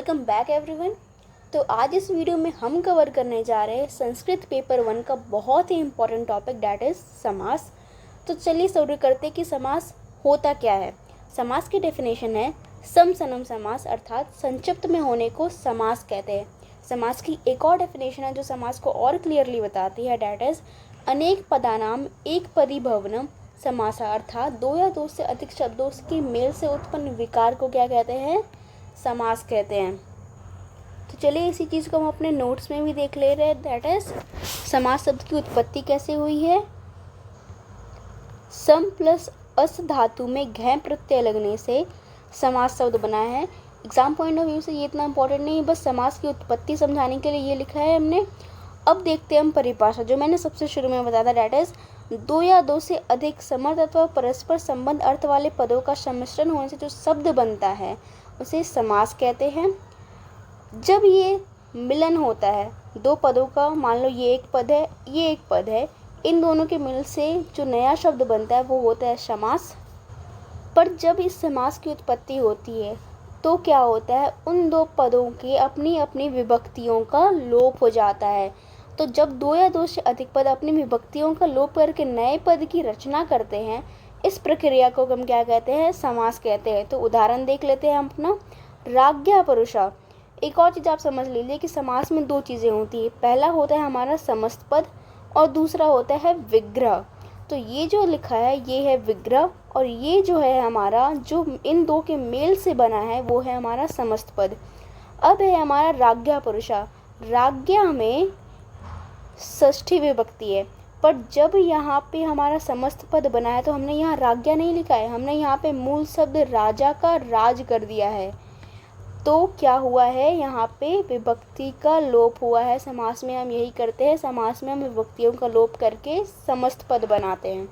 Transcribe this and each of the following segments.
Welcome back everyone. तो आज इस वीडियो में हम कवर करने जा रहे हैं संस्कृत पेपर 1 का बहुत ही इम्पोर्टेंट टॉपिक, डैट इज़ समास। तो चलिए शुरू करते कि समास होता क्या है। समास की डेफिनेशन है समसनम समास, अर्थात संक्षिप्त में होने को समास कहते हैं। समास की एक और डेफिनेशन है जो समास को और क्लियरली बताती है, डैट इज़ अनेक पदानाम एक पदी भवनम समासा, अर्थात दो या दो से अधिक शब्दों के मेल से उत्पन्न विकार को क्या कहते हैं, समास कहते हैं। तो चलिए इसी चीज़ को हम अपने नोट्स में भी देख ले रहे हैं, दैट इज समास शब्द की उत्पत्ति कैसे हुई है। सम प्लस अस धातु में घ प्रत्यय लगने से समास शब्द बना है। एग्जाम पॉइंट ऑफ व्यू से ये इतना इंपॉर्टेंट नहीं है, बस समास की उत्पत्ति समझाने के लिए ये लिखा है हमने। अब देखते हैं हम परिभाषा, जो मैंने सबसे शुरू में बताया था, डैट इज दो या दो से अधिक समर्थ अथवा परस्पर संबंध अर्थ वाले पदों का सम्मिश्रण होने से जो शब्द बनता है उसे समास कहते हैं। जब ये मिलन होता है दो पदों का, मान लो ये एक पद है, ये एक पद है, इन दोनों के मिल से जो नया शब्द बनता है वो होता है समास। पर जब इस समास की उत्पत्ति होती है तो क्या होता है, उन दो पदों की अपनी अपनी विभक्तियों का लोप हो जाता है। तो जब दो या दो से अधिक पद अपनी विभक्तियों का लोप करके नए पद की रचना करते हैं, इस प्रक्रिया को हम क्या कहते हैं, समास कहते हैं। तो उदाहरण देख लेते हैं हम अपना। राज्ञा पुरुषा। एक और चीज़ आप समझ लीजिए कि समास में दो चीज़ें होती है, पहला होता है हमारा समस्त पद और दूसरा होता है विग्रह। तो ये जो लिखा है ये है विग्रह, और ये जो है हमारा जो इन दो के मेल से बना है वो है हमारा समस्त पद। अब है हमारा राज्ञा पुरुषा। राज्ञा में षष्ठी विभक्ति है, पर जब यहाँ पे हमारा समस्त पद बना है तो हमने यहाँ राज्ञा नहीं लिखा है, हमने यहाँ पे मूल शब्द राजा का राज कर दिया है। तो क्या हुआ है, यहाँ पे विभक्ति का लोप हुआ है। समास में हम यही करते हैं, समास में हम विभक्तियों का लोप करके समस्त पद बनाते हैं।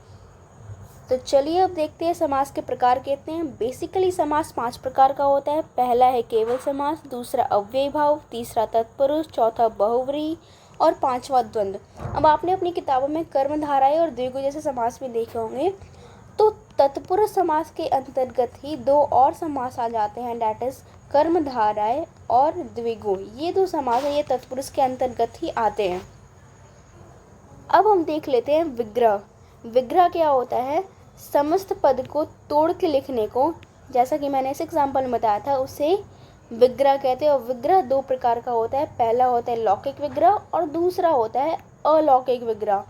तो चलिए अब देखते हैं समास के प्रकार कितने हैं। बेसिकली समास 5 प्रकार का होता है। पहला है केवल समास, दूसरा अव्ययी भाव, तीसरा तत्पुरुष, चौथा बहुव्रीहि और पांचवा द्वंद्व। अब आपने अपनी किताबों में कर्मधाराएं और द्विगु जैसे समास भी देखे होंगे। तो तत्पुरुष समास के अंतर्गत ही दो और समास आ जाते हैं, डैट इज कर्मधाराएं और द्विगु। ये दो समास है, ये तत्पुरुष के अंतर्गत ही आते हैं। अब हम देख लेते हैं विग्रह। विग्रह क्या होता है, समस्त पद को तोड़ के लिखने को, जैसा कि मैंने इस एग्जाम्पल में बताया था, उसे विग्रह कहते हैं। और विग्रह दो प्रकार का होता है, पहला होता है लौकिक विग्रह और दूसरा होता है अलौकिक विग्रह।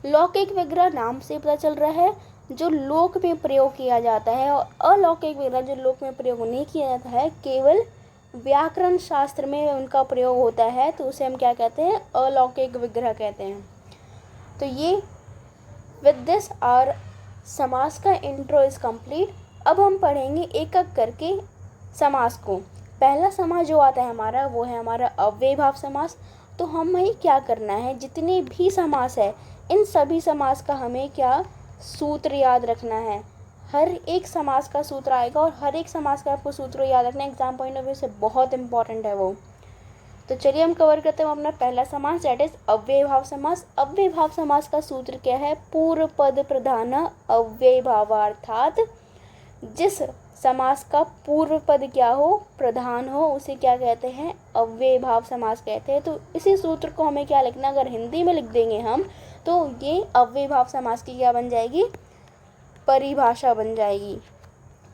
लौकिक विग्रह नाम से पता चल रहा है जो लोक में प्रयोग किया जाता है, और अलौकिक विग्रह जो लोक में प्रयोग नहीं किया जाता है, केवल व्याकरण शास्त्र में उनका प्रयोग होता है, तो उसे हम क्या कहते हैं, अलौकिक विग्रह कहते हैं। तो ये विद दिस आवर समास का इंट्रो इज कंप्लीट। अब हम पढ़ेंगे एक एक करके समास को। पहला समास जो आता है हमारा वो है हमारा अव्ययी भाव समास। तो हमें क्या करना है, जितने भी समास है इन सभी समास का हमें क्या सूत्र याद रखना है। हर एक समास का सूत्र आएगा और हर एक समास का आपको सूत्र याद रखना है, एग्जाम पॉइंट ऑफ व्यू से बहुत इंपॉर्टेंट है वो। तो चलिए हम कवर करते हैं अपना पहला समास, दैट इज अव्ययी भाव समास। अव्ययी भाव समास का सूत्र क्या है, पूर्व पद प्रधान अव्ययी भाव, अर्थात जिस समास का पूर्व पद क्या हो, प्रधान हो, उसे क्या कहते हैं, अव्ययी भाव समास कहते हैं। तो इसी सूत्र को हमें क्या लिखना, अगर हिंदी में लिख देंगे हम तो ये अव्ययी भाव समास की क्या बन जाएगी, परिभाषा बन जाएगी।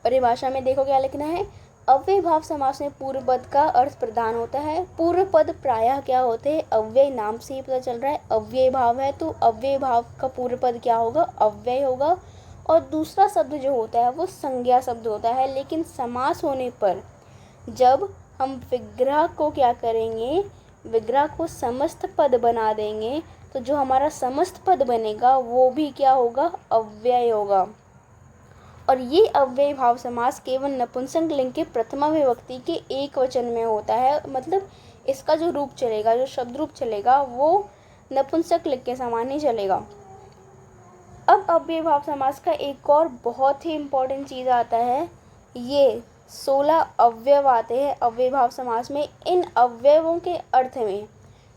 परिभाषा में देखो क्या लिखना है, अव्ययी भाव समास में पूर्व पद का अर्थ प्रधान होता है। पूर्व पद प्रायः क्या होते हैं, अव्यय, नाम से ही पता चल रहा है अव्ययी भाव है, तो अव्ययी भाव का पूर्व पद क्या होगा, अव्यय होगा। और दूसरा शब्द जो होता है वो संज्ञा शब्द होता है। लेकिन समास होने पर जब हम विग्रह को क्या करेंगे, विग्रह को समस्त पद बना देंगे, तो जो हमारा समस्त पद बनेगा वो भी क्या होगा, अव्यय होगा। और ये अव्ययी भाव समास केवल नपुंसक लिंग के प्रथमा विभक्ति के एक वचन में होता है। मतलब इसका जो रूप चलेगा, जो शब्द रूप चलेगा, वो नपुंसक लिंग के समान ही चलेगा। अब अव्ययी भाव समास का एक और बहुत ही इम्पोर्टेंट चीज़ आता है, ये 16 अवयव आते हैं अव्ययी भाव समास में। इन अवयवों के अर्थ में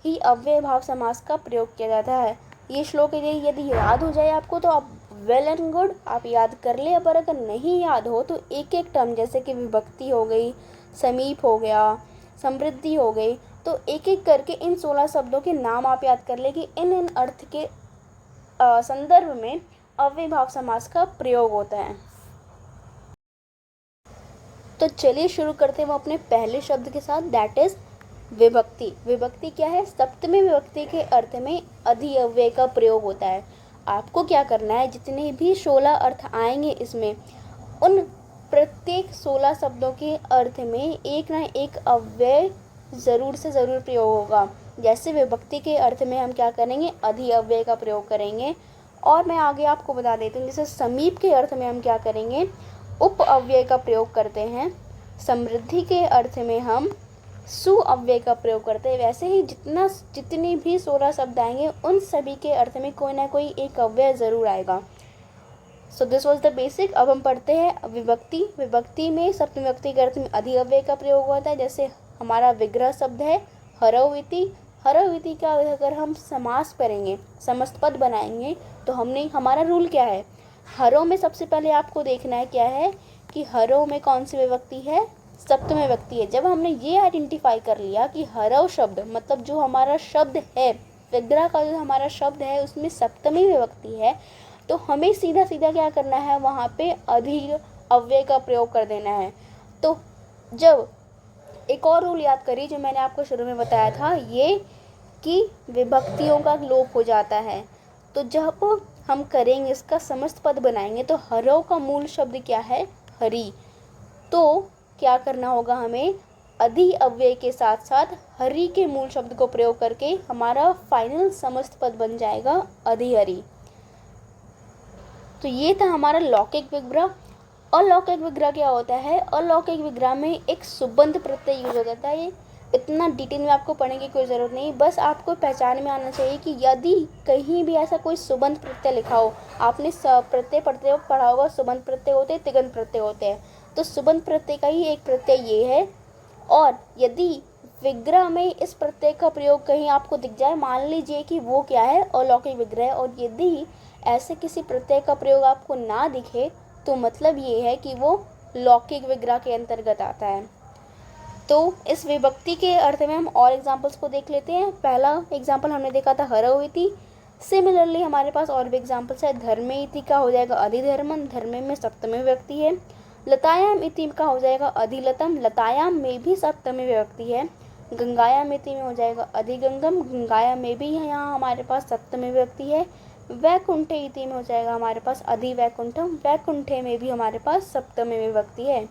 ही अव्ययी भाव समास का प्रयोग किया जाता है। ये श्लोक यदि याद हो जाए आपको तो आप वेल एंड गुड, आप याद कर ले। अगर नहीं याद हो तो एक एक टर्म, जैसे कि विभक्ति हो गई, समीप हो गया, समृद्धि हो गई। तो एक एक करके इन 16 शब्दों के नाम आप याद कर ले कि इन अर्थ के संदर्भ में अव्ययभाव समास का प्रयोग होता है। तो चलिए शुरू करते हैं हम अपने पहले शब्द के साथ, दैट इज विभक्ति। विभक्ति क्या है? सप्तमी विभक्ति के अर्थ में अधिअव्यय का प्रयोग होता है। आपको क्या करना है, जितने भी 16 अर्थ आएंगे इसमें, उन प्रत्येक 16 शब्दों के अर्थ में एक ना एक अव्यय ज़रूर से ज़रूर प्रयोग होगा। जैसे विभक्ति के अर्थ में हम क्या करेंगे, अधिअव्यय का प्रयोग करेंगे। और मैं आगे आपको बता देती हूँ, जैसे समीप के अर्थ में हम क्या करेंगे, उप अव्यय का प्रयोग करते हैं। समृद्धि के अर्थ में हम सु अव्यय का प्रयोग करते हैं। वैसे ही जितनी भी 16 शब्द आएंगे उन सभी के अर्थ में कोई ना कोई एक अव्यय ज़रूर आएगा। सो दिस वॉज द बेसिक। अब हम पढ़ते हैं विभक्ति। विभक्ति में सप्तमी विभक्ति के अर्थ में अधिअव्यय का प्रयोग होता है। जैसे हमारा विग्रह शब्द है हरौ इति। हरौ इति का अगर हम समास करेंगे, समस्त पद बनाएंगे, तो हमारा रूल क्या है, हरों में सबसे पहले आपको देखना है क्या है कि हरों में कौन सी विभक्ति है, सप्तमी विभक्ति है। जब हमने ये आइडेंटिफाई कर लिया कि हरौ शब्द मतलब जो हमारा शब्द है, विग्रह का जो हमारा शब्द है उसमें सप्तमी विभक्ति है, तो हमें सीधा सीधा क्या करना है, वहाँ पे अधिअव्यय का प्रयोग कर देना है। तो जब एक और रूल याद करिए जो मैंने आपको शुरू में बताया था, ये कि विभक्तियों का लोप हो जाता है। तो जब हम करेंगे इसका समस्त पद बनाएंगे तो हरौ का मूल शब्द क्या है, हरि। तो क्या करना होगा, हमें अधिअव्यय के साथ साथ हरि के मूल शब्द को प्रयोग करके हमारा फाइनल समस्त पद बन जाएगा अधिहरि। तो ये था हमारा लौकिक विग्रह। अलौकिक विग्रह क्या होता है, अलौकिक विग्रह में एक सुबंध प्रत्यय यूज हो जाता है। ये इतना डिटेल में आपको पढ़ने की कोई ज़रूरत नहीं, बस आपको पहचान में आना चाहिए कि यदि कहीं भी ऐसा कोई सुबंध प्रत्यय लिखा हो, आपने प्रत्यय पढ़ते हो पढ़ा होगा, सुबंध प्रत्यय होते हैं, तिगंत प्रत्यय होते हैं, तो सुबंध प्रत्यय का ही एक प्रत्यय ये है। और यदि विग्रह में इस प्रत्यय का प्रयोग कहीं आपको दिख जाए, मान लीजिए कि वो क्या है, अलौकिक विग्रह, और यदि ऐसे किसी प्रत्यय का प्रयोग आपको ना दिखे, तो मतलब ये है कि वो लौकिक विग्रह के अंतर्गत आता है। तो इस विभक्ति के अर्थ में हम और एग्जाम्पल्स को देख लेते हैं। पहला एग्जाम्पल हमने देखा था हरौ इति। सिमिलरली हमारे पास और भी एग्जाम्पल्स है। धर्मे इति का हो जाएगा अधिधर्मम, धर्मे में सप्तमी विभक्ति है। लतायाम इति का हो जाएगा अधिलतम, लतायाम में भी सप्तमी विभक्ति है। गंगायाम इति में हो जाएगा अधिगंगम, गंगायाम में भी यहाँ हमारे पास सप्तमी विभक्ति है। वैकुंठे इति में हो जाएगा हमारे पास अधिवैकुंठम, वैकुंठे में भी हमारे पास सप्तमी विभक्ति है।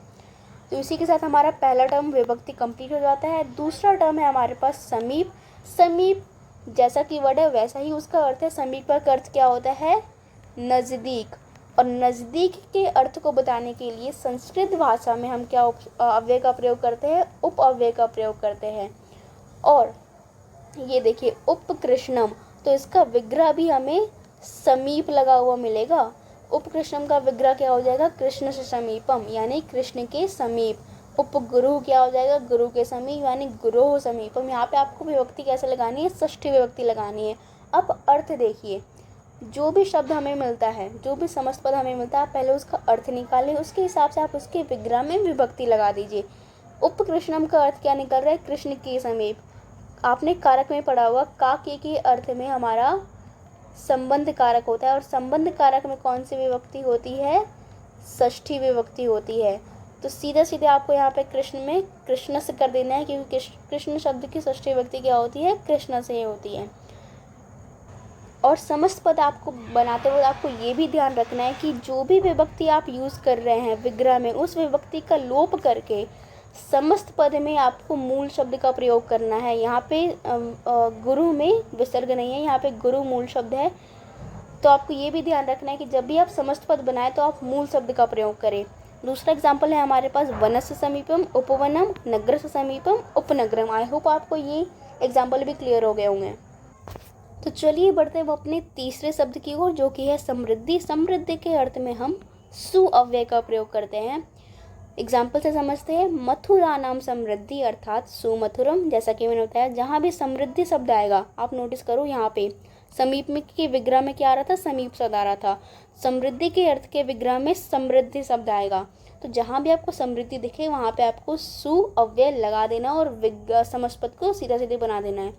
तो इसी के साथ हमारा पहला टर्म विभक्ति कंप्लीट हो जाता है। दूसरा टर्म है हमारे पास समीप। समीप जैसा कि वर्ड है वैसा ही उसका अर्थ है। समीप का अर्थ क्या होता है, नज़दीक। और नज़दीक के अर्थ को बताने के लिए संस्कृत भाषा में हम क्या अव्यय का प्रयोग करते हैं, उप अव्यय का प्रयोग करते हैं। और ये देखिए उपकृष्णम, तो इसका विग्रह भी हमें समीप लगा हुआ मिलेगा। उपकृष्णम का विग्रह क्या हो जाएगा, कृष्ण से समीपम, यानी कृष्ण के समीप। उपगुरु क्या हो जाएगा, गुरु के समीप, यानी गुरोह समीपम। यहाँ पे आपको विभक्ति कैसे लगानी है, षष्ठी विभक्ति लगानी है। अब अर्थ देखिए, जो भी शब्द हमें मिलता है, जो भी समस्त पद हमें मिलता है, आप पहले उसका अर्थ निकालें, उसके हिसाब से आप उसके विग्रह में विभक्ति लगा दीजिए। उपकृष्णम का अर्थ क्या निकल रहा है, कृष्ण के समीप। आपने कारक में पढ़ा हुआ, का के अर्थ में हमारा संबंध कारक होता है, और संबंध कारक में कौन सी विभक्ति होती है, षष्ठी विभक्ति होती है। तो सीधे सीधे आपको यहाँ पे कृष्ण में कृष्ण से कर देना है, क्योंकि कृष्ण शब्द की षष्ठी विभक्ति क्या होती है, कृष्ण से होती है। और समस्त पद आपको बनाते हुए आपको ये भी ध्यान रखना है कि जो भी विभक्ति आप यूज़ कर रहे हैं विग्रह में, उस विभक्ति का लोप करके समस्त पद में आपको मूल शब्द का प्रयोग करना है। यहाँ पे गुरु में विसर्ग नहीं है, यहाँ पे गुरु मूल शब्द है। तो आपको ये भी ध्यान रखना है कि जब भी आप समस्त पद बनाए तो आप मूल शब्द का प्रयोग करें। दूसरा एग्जाम्पल है हमारे पास वनस्य समीपम उपवनम, नगरस्य समीपम उपनगरम। आई होप आपको ये एग्जाम्पल भी क्लियर हो गए होंगे। तो चलिए बढ़ते हैं अपने तीसरे शब्द की ओर, जो कि है समृद्धि। समृद्धि के अर्थ में हम सु अव्यय का प्रयोग करते हैं। एग्जाम्पल से समझते हैं। मथुरा नाम समृद्धि अर्थात सुमथुरम। जैसा कि मैंने बताया, जहाँ भी समृद्धि शब्द आएगा आप नोटिस करो, यहाँ पे समीप में के विग्रह में क्या आ रहा था, समीप शब्द आ रहा था। समृद्धि के अर्थ के विग्रह में समृद्धि शब्द आएगा। तो जहाँ भी आपको समृद्धि दिखे वहाँ पे आपको सु अव्यय लगा देना और समास पद को सीधा सीधे बना देना है।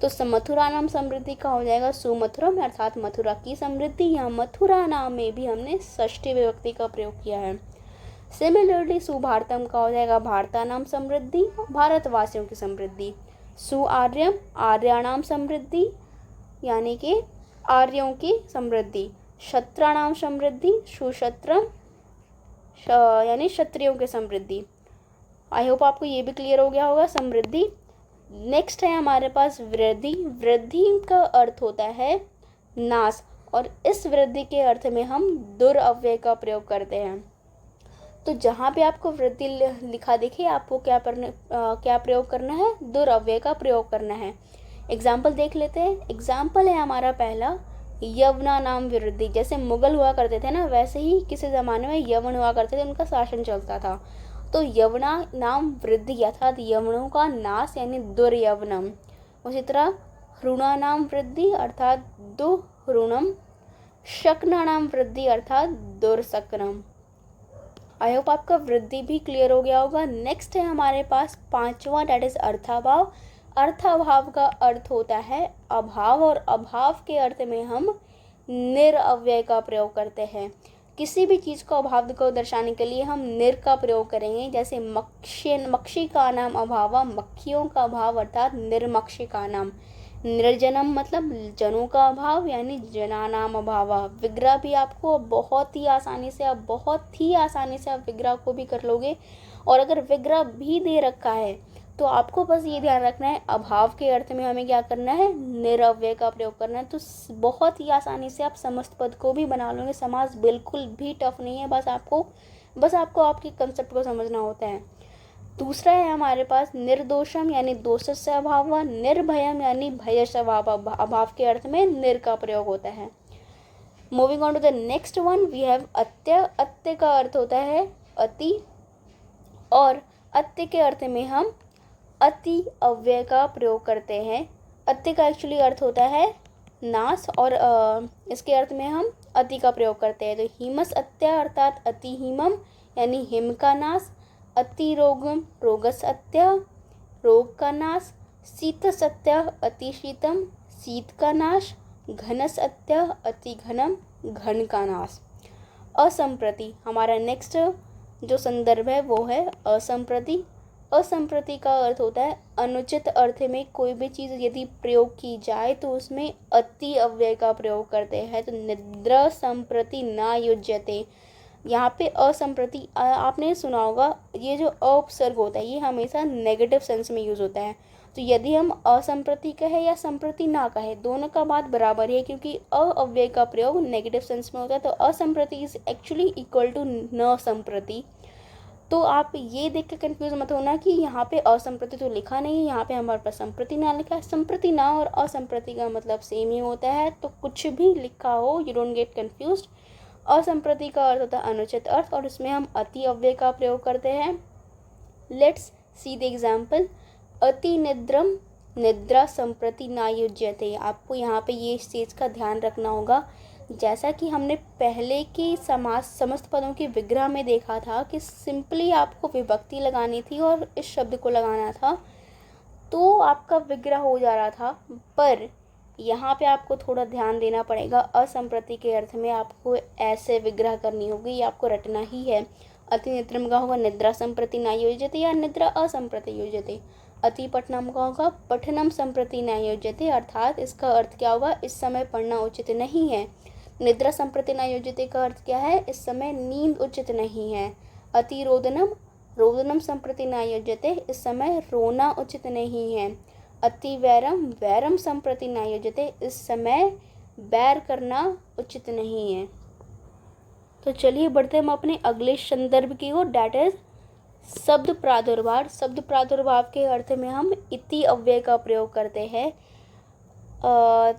तो मथुरा नाम समृद्धि का हो जाएगा सुमथुरम, अर्थात मथुरा की समृद्धि। यहाँ मथुरा नाम में भी हमने षष्ठी विभक्ति का प्रयोग किया है। सिमिलरली सुभारतम का हो जाएगा भारता नाम समृद्धि, भारतवासियों की समृद्धि। सुआर्यम, आर्याणाम समृद्धि यानी कि आर्यों की समृद्धि। क्षत्राणाम समृद्धि, सुक्षत्रम यानी क्षत्रियों की समृद्धि। आई होप आपको ये भी क्लियर हो गया होगा समृद्धि। नेक्स्ट है हमारे पास वृद्धि। वृद्धि का अर्थ होता है नाश, और इस वृद्धि के अर्थ में हम दुरअव्यय का प्रयोग करते हैं। तो जहाँ पे आपको वृद्धि लिखा दिखे आपको क्या प्रयोग करना है, दुरअव्यय का प्रयोग करना है। एग्जाम्पल देख लेते हैं। एग्जाम्पल है हमारा पहला, यवना नाम वृद्धि। जैसे मुगल हुआ करते थे ना, वैसे ही किसी ज़माने में यवन हुआ करते थे, उनका शासन चलता था। तो यवना नाम वृद्धि अर्थात यवनों का नाश यानी दुर्यवनम। उसी तरह ऋणा नाम वृद्धि अर्थात दुऋणम। शकना नाम वृद्धि अर्थात दुर्शकनम। आई होप आपका वृद्धि भी क्लियर हो गया होगा। नेक्स्ट है हमारे पास पांचवा, डेट इज अर्थाभाव। अर्थाभाव का अर्थ होता है अभाव, और अभाव के अर्थ में हम निरअव्यय का प्रयोग करते हैं। किसी भी चीज़ को अभाव को दर्शाने के लिए हम निर का प्रयोग करेंगे। जैसे मक्षी का नाम अभाव, मक्खियों का अभाव अर्थात निर्मक्षी का नाम। निर्जनम मतलब जनों का अभाव यानी जनानाम अभाव। विग्रह भी आपको बहुत ही आसानी से आप विग्रह को भी कर लोगे। और अगर विग्रह भी दे रखा है तो आपको बस ये ध्यान रखना है अभाव के अर्थ में हमें क्या करना है, निरअव्यय का प्रयोग करना है। तो बहुत ही आसानी से आप समस्त पद को भी बना लोगे। समास बिल्कुल भी टफ नहीं है, बस आपको आपके कंसेप्ट को समझना होता है। दूसरा है हमारे पास निर्दोषम यानी दोष से अभाव, निर्भयम यानी भय से अभाव। अभाव के अर्थ में निर का प्रयोग होता है। Moving on to the next one, we have अत्य। अत्य का अर्थ होता है अति, और अत्य के अर्थ में हम अति अव्यय का प्रयोग करते हैं। अत्य का एक्चुअली अर्थ होता है नाश, और इसके अर्थ में हम अति का प्रयोग करते हैं। तो हिमस अत्य अर्थात अति हिमम यानी हिम का नाश। अति रोगम, रोगस अत्य रोग का नाश। शीतस अत्य अति शीतम, शीत का नाश। घनस अत्य अति घनम, घन का नाश। असंप्रति हमारा नेक्स्ट जो संदर्भ है वो है असंप्रति। असंप्रति का अर्थ होता है अनुचित अर्थ में कोई भी चीज़ यदि प्रयोग की जाए तो उसमें अति अव्यय का प्रयोग करते हैं। तो निद्रा संप्रति ना युज्यते, यहाँ पे असंप्रति आपने सुना होगा, ये जो उपसर्ग होता है ये हमेशा नेगेटिव सेंस में यूज़ होता है। तो यदि हम असंप्रति कहे या संप्रति ना कहे, दोनों का बात बराबर है, क्योंकि अव्यय का प्रयोग नेगेटिव सेंस में होता है। तो असंप्रति इज एक्चुअली इक्वल टू न संप्रति। तो आप ये देख के कन्फ्यूज मत होना कि यहाँ पे असंप्रति तो लिखा नहीं है, यहाँ पे हमारे पास संप्रति ना लिखा है। संप्रति ना और असंप्रति का मतलब सेम ही होता है, तो कुछ भी लिखा हो यू डोंट गेट कन्फ्यूज्ड। असंप्रति का अर्थ होता है अनुचित अर्थ, और इसमें हम अति अव्यय का प्रयोग करते हैं। Let's see the example. अति निद्रम, निद्रा संप्रति ना युज्यते। आपको यहाँ पे ये इस चीज़ का ध्यान रखना होगा, जैसा कि हमने पहले की समस्त पदों के विग्रह में देखा था कि सिंपली आपको विभक्ति लगानी थी और इस शब्द को लगाना था तो आपका विग्रह हो जा रहा था। पर यहाँ पे आपको थोड़ा ध्यान देना पड़ेगा। असंप्रति के अर्थ में आपको ऐसे विग्रह करनी होगी, ये आपको रटना ही है। अति निद्रम का होगा निद्रा संप्रति ना योज्यते या निद्रा असंप्रति योज्यते। अति पठनम का होगा पठनम संप्रति ना योज्यते, अर्थात इसका अर्थ क्या होगा, इस समय पढ़ना उचित नहीं है। निद्रा संप्रति ना योज्यते का अर्थ क्या है, इस समय नींद उचित नहीं है। अति रोदनम, रोदनम संप्रति ना योज्यते, इस समय रोना उचित नहीं है। अति वैरम, वैरम संप्रति ना योज्यते, इस समय बैर करना उचित नहीं है। तो चलिए बढ़ते हम अपने अगले संदर्भ की ओर, डेट इज शब्द प्रादुर्भाव। शब्द प्रादुर्भाव के अर्थ में हम इति अव्यय का प्रयोग करते हैं।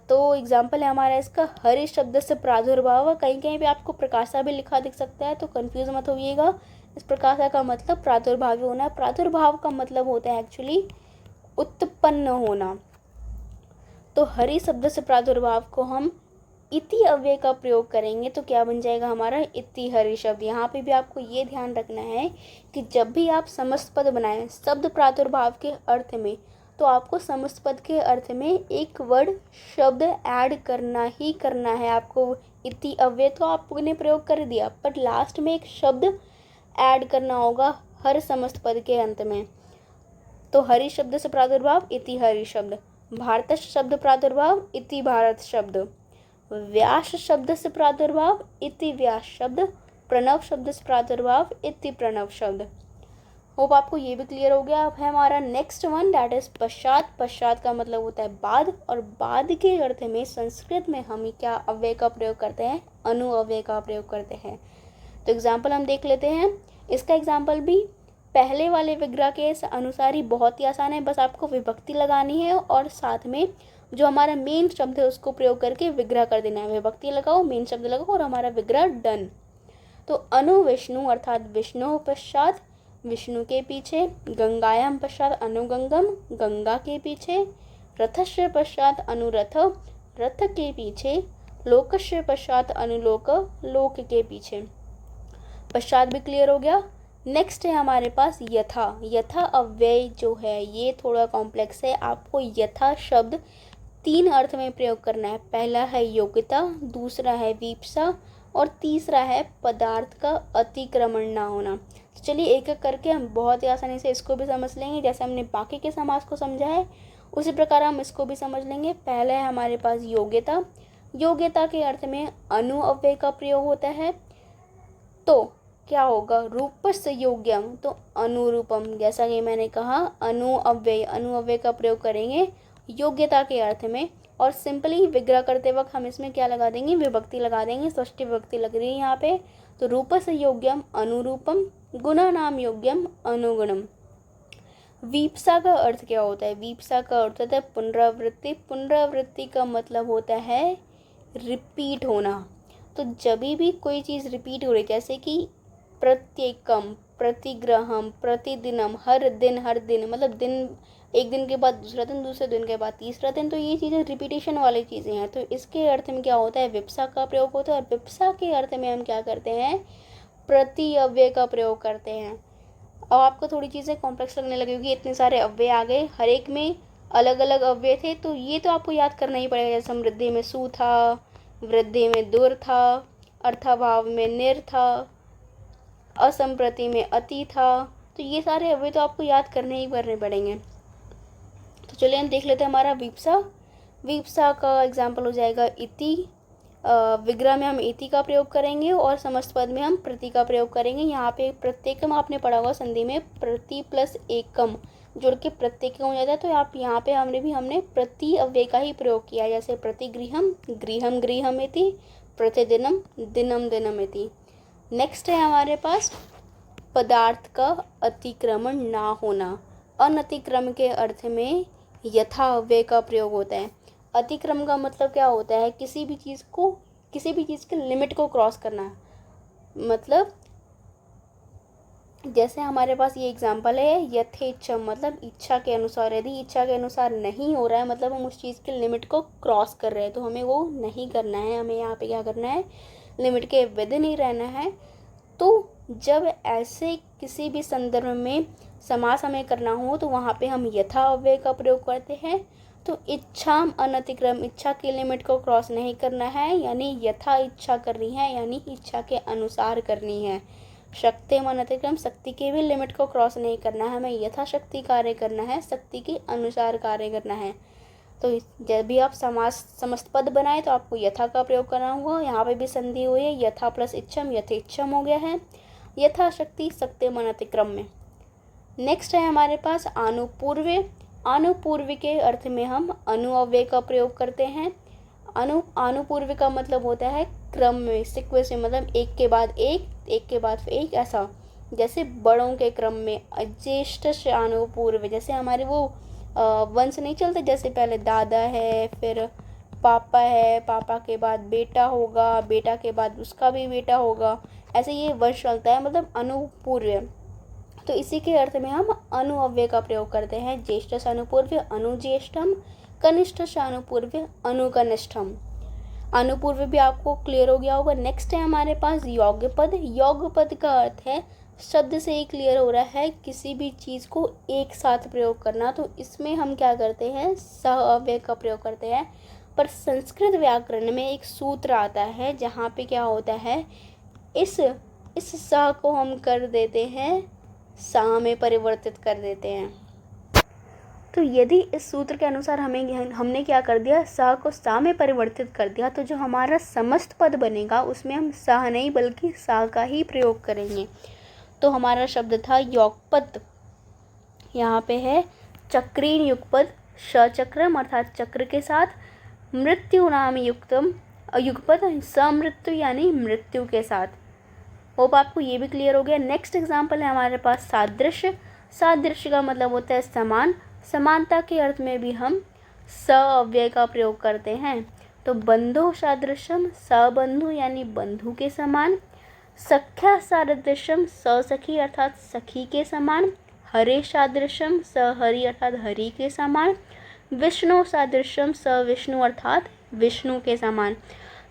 तो एग्जाम्पल है हमारा इसका हरि शब्द से प्रादुर्भाव। कहीं कहीं पे आपको प्रकाशा भी लिखा दिख सकता है, तो कंफ्यूज मत होइएगा। इस प्रकाशा का मतलब प्रादुर्भावी होना है। प्रादुर्भाव का मतलब होता है एक्चुअली उत्पन्न होना। तो हरि शब्द से प्रादुर्भाव को हम इति अव्यय का प्रयोग करेंगे तो क्या बन जाएगा हमारा इति हरि शब्द। यहाँ पे भी आपको ये ध्यान रखना है कि जब भी आप समस्त पद बनाएं शब्द प्रादुर्भाव के अर्थ में, तो आपको समस्त पद के अर्थ में एक वर्ड शब्द ऐड करना ही करना है। आपको इति अव्यय तो आपने प्रयोग कर दिया, पर लास्ट में एक शब्द ऐड करना होगा हर समस्त पद के अंत में। तो हरि शब्द से प्रादुर्भाव इति हरि शब्द, भारत शब्द प्रादुर्भाव इति भारत शब्द, व्यास शब्द से प्रादुर्भाव इति व्यास शब्द, प्रणव शब्द से प्रादुर्भाव इति प्रणव शब्द। होप आपको ये भी क्लियर हो गया। अब है हमारा नेक्स्ट वन, दैट इज पश्चात। पश्चात का मतलब होता है बाद, और बाद के अर्थ में संस्कृत में हम क्या अव्यय का प्रयोग करते हैं, अनु अव्यय का प्रयोग करते हैं। तो एग्जाम्पल हम देख लेते हैं। इसका एग्जाम्पल भी पहले वाले विग्रह के अनुसार ही बहुत ही आसान है, बस आपको विभक्ति लगानी है और साथ में जो हमारा मेन शब्द है उसको प्रयोग करके विग्रह कर देना है। विभक्ति लगाओ, मेन शब्द लगाओ और हमारा विग्रह डन। तो अनु विष्णु अर्थात विष्णु पश्चात, विष्णु के पीछे, गंगायाम पश्चात अनुगंगम, गंगा के पीछे, रथस्य पश्चात अनुरथ, रथ के पीछे, लोकस्य पश्चात अनुलोक, लोक के पीछे। पश्चात भी क्लियर हो गया। नेक्स्ट है हमारे पास यथा। यथा अव्यय जो है ये थोड़ा कॉम्प्लेक्स है। आपको यथा शब्द 3 अर्थ में प्रयोग करना है। पहला है योग्यता, दूसरा है वीप्सा और तीसरा है पदार्थ का अतिक्रमण ना होना। तो चलिए एक एक करके हम बहुत ही आसानी से इसको भी समझ लेंगे। जैसे हमने बाकी के समास को समझा है उसी प्रकार हम इसको भी समझ लेंगे। पहला है हमारे पास योग्यता। योग्यता के अर्थ में अनु अव्यय का प्रयोग होता है, तो क्या होगा, रूपस्य योग्यम तो अनुरूपम। जैसा कि मैंने कहा अनु अव्यय का प्रयोग करेंगे योग्यता के अर्थ में, और सिंपली विग्रह करते वक्त हम इसमें क्या लगा देंगे, विभक्ति लगा देंगे। षष्ठी विभक्ति लग रही है यहाँ पे। तो रूपस्य योग्यम अनुरूपम, गुणा नाम योग्यम अनुगुणम। वीप्सा का अर्थ क्या होता है, वीप्सा का अर्थ होता है पुनरावृत्ति। पुनरावृत्ति का मतलब होता है रिपीट होना। तो जब भी कोई चीज़ रिपीट हो रही, जैसे कि प्रत्येकम, प्रतिग्रहम, प्रतिदिनम, हर दिन मतलब दिन, एक दिन के बाद दूसरा दिन, दूसरे दिन के बाद तीसरा दिन, तो ये चीज़ें रिपीटेशन वाली चीज़ें हैं। तो इसके अर्थ में क्या होता है, विप्सा का प्रयोग होता है। और विप्सा के अर्थ में हम क्या करते हैं, प्रति अव्यय का प्रयोग करते हैं। अब आपको थोड़ी चीज़ें कॉम्प्लेक्स लगने लगेगी, इतने सारे अव्यय आ गए, हर एक में अलग अलग अव्यय थे, तो ये तो आपको याद करना ही पड़ेगा। जैसे समृद्धि में सु था, वृद्धि में दुर था, अर्थाभाव में निर था, असंप्रति में अति था। तो ये सारे अव्यय तो आपको याद करने ही पड़ेंगे। तो चलिए हम देख लेते हैं हमारा वीप्सा। वीप्सा का एग्जाम्पल हो जाएगा इति। विग्रह में हम इति का प्रयोग करेंगे और समस्त पद में हम प्रति का प्रयोग करेंगे। यहाँ पे प्रत्येकम आपने पढ़ा होगा, संधि में प्रति प्लस एकम जोड़ के प्रत्येकम हो जाता है। तो आप यहाँ पे हमने प्रति अव्यय का ही प्रयोग किया, जैसे प्रतिगृहम, गृहम गृहमिति, प्रतिदिनम, दिनम दिनमिति। नेक्स्ट है हमारे पास पदार्थ का अतिक्रमण ना होना। अनतिक्रम के अर्थ में यथा अव्यय का प्रयोग होता है। अतिक्रम का मतलब क्या होता है, किसी भी चीज़ के लिमिट को क्रॉस करना। मतलब जैसे हमारे पास ये एग्जांपल है यथेच्छम, मतलब इच्छा के अनुसार। यदि इच्छा के अनुसार नहीं हो रहा है मतलब हम उस चीज़ के लिमिट को क्रॉस कर रहे हैं, तो हमें वो नहीं करना है। हमें यहाँ पे क्या करना है, लिमिट के विदिन ही रहना है। तो जब ऐसे किसी भी संदर्भ में समास हमें करना हो तो वहाँ पे हम यथा अव्यय का प्रयोग करते हैं। तो इच्छाम अनतिक्रम, इच्छा के लिमिट को क्रॉस नहीं करना है, यानी यथा इच्छा करनी है, यानी इच्छा के अनुसार करनी है। शक्ति में अनतिक्रम, शक्ति के भी लिमिट को क्रॉस नहीं करना है, हमें यथाशक्ति कार्य करना है, शक्ति के अनुसार कार्य करना है। तो जब भी आप समस्त पद बनाए तो आपको यथा का प्रयोग करना होगा। यहाँ पे भी संधि हुई है, यथा प्लस इच्छम, यथेच्छम हो गया है। यथाशक्ति शक्ति में अतिक्रम में। नेक्स्ट है हमारे पास आनुपूर्व्य। आनुपूर्व्य के अर्थ में हम अनु अव्यय का प्रयोग करते हैं। आनुपूर्व्य का मतलब होता है क्रम में, सीक्वेंस में, मतलब एक के बाद एक के बाद एक, ऐसा। जैसे बड़ों के क्रम में ज्येष्ठ से आनुपूर्व्य, जैसे हमारे वो वंश नहीं चलते, जैसे पहले दादा है, फिर पापा है, पापा के बाद बेटा होगा, बेटा के बाद उसका भी बेटा होगा, ऐसे ये वंश चलता है, मतलब अनुपूर्व्य। तो इसी के अर्थ में हम अनु अव्यय का प्रयोग करते हैं। ज्येष्ठ से अनुपूर्व्य अनुज्येष्ठम, कनिष्ठ से अनुपूर्व अनुकनिष्ठम। अनुपूर्व भी आपको क्लियर हो गया होगा। नेक्स्ट है हमारे पास योग्य पद। योग्य पद का अर्थ है, शब्द से ही क्लियर हो रहा है, किसी भी चीज़ को एक साथ प्रयोग करना। तो इसमें हम क्या करते हैं, सह अव्यय का प्रयोग करते हैं। पर संस्कृत व्याकरण में एक सूत्र आता है जहाँ पे क्या होता है, इस सह को हम कर देते हैं सा में परिवर्तित कर देते हैं। तो यदि इस सूत्र के अनुसार हमने क्या कर दिया, सा को सा में परिवर्तित कर दिया, तो जो हमारा समस्त पद बनेगा उसमें हम सा नहीं बल्कि सा का ही प्रयोग करेंगे। तो हमारा शब्द था योगपद। यहाँ पे है चक्रीन युगपद, शचक्रम अर्थात चक्र के साथ, मृत्यु नाम युक्तम युगपद समृत्यु यानी मृत्यु के साथ। होप आपको ये भी क्लियर हो गया। नेक्स्ट एग्जाम्पल है हमारे पास सादृश्य। सादृश्य का मतलब होता है समान। समानता के अर्थ में भी हम स अव्यय का प्रयोग करते हैं। तो बंधु सादृश्यम, सबंधु यानी बंधु के समान। सख्या सादृश्यम, सखी अर्थात सखी के समान। हरे सादृश्यम, सहरि अर्थात हरि के समान। विष्णु सादृश्यम, सविष्णु अर्थात विष्णु के समान।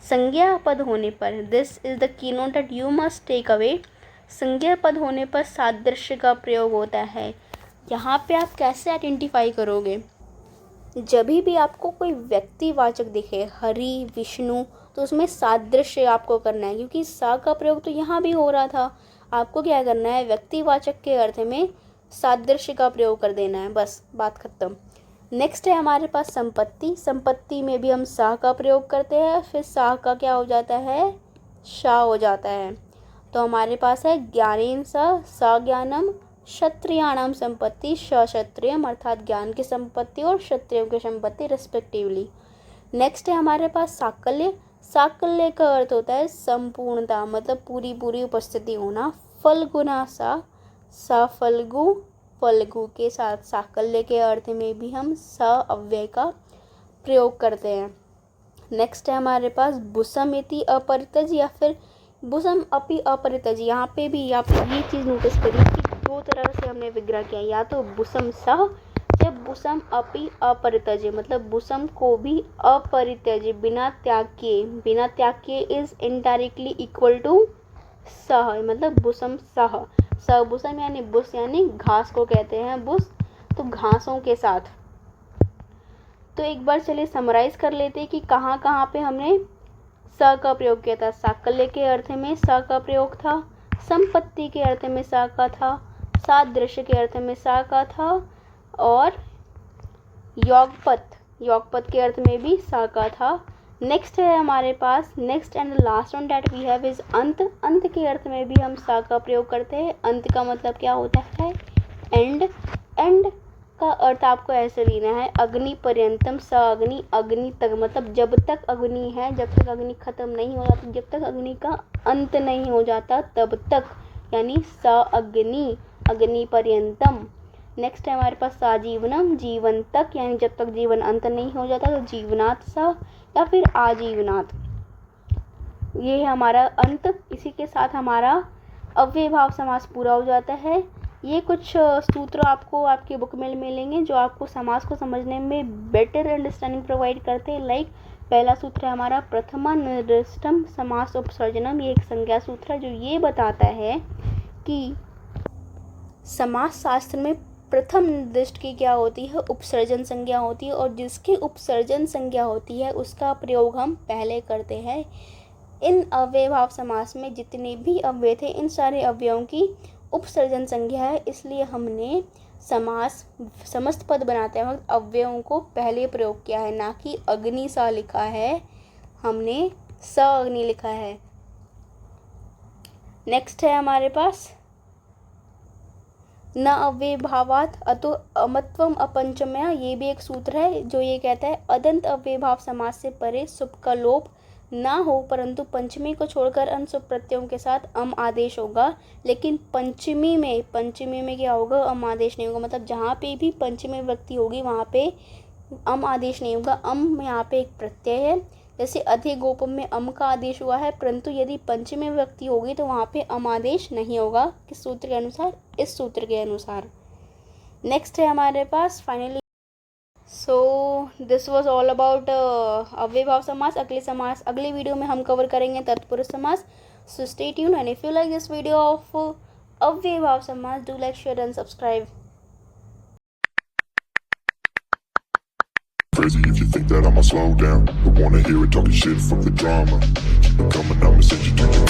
संज्ञा पद होने पर, this is the key note that you must take away, संज्ञा पद होने पर सादृश्य का प्रयोग होता है। यहाँ पे आप कैसे आइडेंटिफाई करोगे, जब भी आपको कोई व्यक्तिवाचक दिखे, हरि विष्णु, तो उसमें सादृश्य आपको करना है, क्योंकि सा का प्रयोग तो यहाँ भी हो रहा था। आपको क्या करना है, व्यक्तिवाचक के अर्थ में सादृश्य का प्रयोग कर देना है, बस बात खत्म। नेक्स्ट है हमारे पास संपत्ति। संपत्ति में भी हम सा का प्रयोग करते हैं, फिर सा का क्या हो जाता है, शा हो जाता है। तो हमारे पास है ज्ञानेन सा ज्ञानम, क्षत्रियाणाम संपत्ति, क्षत्रियम अर्थात ज्ञान की संपत्ति और क्षत्रियों की संपत्ति रिस्पेक्टिवली। नेक्स्ट है हमारे पास साकल्य। साकल्य का अर्थ होता है संपूर्णता, मतलब पूरी उपस्थिति होना। फल्गुना सा फल्गु, फल्गु के साथ साकल्य के अर्थ में भी हम स अव्यय का प्रयोग करते हैं। नेक्स्ट है हमारे पास बुसम इति अपरितज या फिर बुसम अपि अपरितज। यहाँ पे भी आप ये चीज़ नोटिस करिए कि दो तरह से हमने विग्रह किया, या तो बुसम सह या बुसम अपि अपरितज, मतलब बुसम को भी अपरितज बिना त्याग किए, बिना त्याग किए इज इनडायरेक्टली इक्वल टू सह, मतलब बुसम सह। सबुसम यानी बुस यानी घास को कहते हैं बुस, तो घासों के साथ। तो एक बार चलिए समराइज कर लेते हैं कि कहाँ कहाँ पे हमने स का प्रयोग किया था। साकल्य के अर्थ में स का प्रयोग था, संपत्ति के अर्थ में स का था, सादृश्य के अर्थ में स का था, और योगपद के अर्थ में भी स का था। नेक्स्ट है हमारे पास, next and last one that we have is अंत। अंत के अर्थ में भी हम सा का प्रयोग करते हैं। अंत का मतलब क्या होता है, एंड। एंड का अर्थ आपको ऐसे लेना है, अग्नि पर्यंतम, स अग्नि, अग्नि तक, मतलब जब तक अग्नि है, जब तक अग्नि खत्म नहीं हो जाती, जब तक अग्नि का अंत नहीं हो जाता तब तक, यानी स अग्नि, अग्नि पर्यंतम। नेक्स्ट है हमारे पास साजीवनम, जीवन तक, यानी जब तक जीवन अंत नहीं हो जाता, तो जीवनात् सा या फिर आजीवनात्। ये है हमारा अंत। इसी के साथ हमारा अव्ययभाव समास पूरा हो जाता है। ये कुछ सूत्र आपको आपके बुक में मिलेंगे जो आपको समास को समझने में बेटर अंडरस्टैंडिंग प्रोवाइड करते हैं। लाइक पहला सूत्र है हमारा प्रथमा निर्दिष्टम समास उपसर्जनम। ये एक संज्ञा सूत्र है जो ये बताता है कि समास शास्त्र में प्रथम निर्दिष्ट की क्या होती है, उपसर्जन संज्ञा होती है, और जिसकी उपसर्जन संज्ञा होती है उसका प्रयोग हम पहले करते हैं। इन अव्ययभाव समास में जितने भी अव्यय थे, इन सारे अव्ययों की उपसर्जन संज्ञा है, इसलिए हमने समास समस्त पद बनाते वक्त अव्ययों को पहले प्रयोग किया है, ना कि अग्नि सा लिखा है, हमने स अग्नि लिखा है। नेक्स्ट है हमारे पास न अव्ययभावात् अतो अमत्वम अपंचमया। ये भी एक सूत्र है जो ये कहता है अदंत अव्ययभाव समास से परे सुप का लोप ना हो, परंतु पंचमी को छोड़कर अन्य सुप प्रत्ययों के साथ अम आदेश होगा। लेकिन पंचमी में क्या होगा, अम आदेश नहीं होगा। मतलब जहाँ पे भी पंचमी विभक्ति होगी वहाँ पे अम आदेश नहीं होगा। अम यहाँ पे एक प्रत्यय है, जैसे अधिगोपम में अम का आदेश हुआ है, परंतु यदि पंचमी विभक्ति होगी तो वहाँ पे अम आदेश नहीं होगा। किस सूत्र के अनुसार, इस सूत्र के अनुसार। नेक्स्ट है हमारे पास finally so this was all about अव्ययभाव समास। अगले वीडियो में हम कवर करेंगे तत्पुरुष समास। So stay tune and if you like this video of अव्ययभाव समास, do like, share and subscribe. Crazy if you think that I'ma slow down. But wanna hear it talking shit, fuck the drama. Keep it coming, I'ma send you to your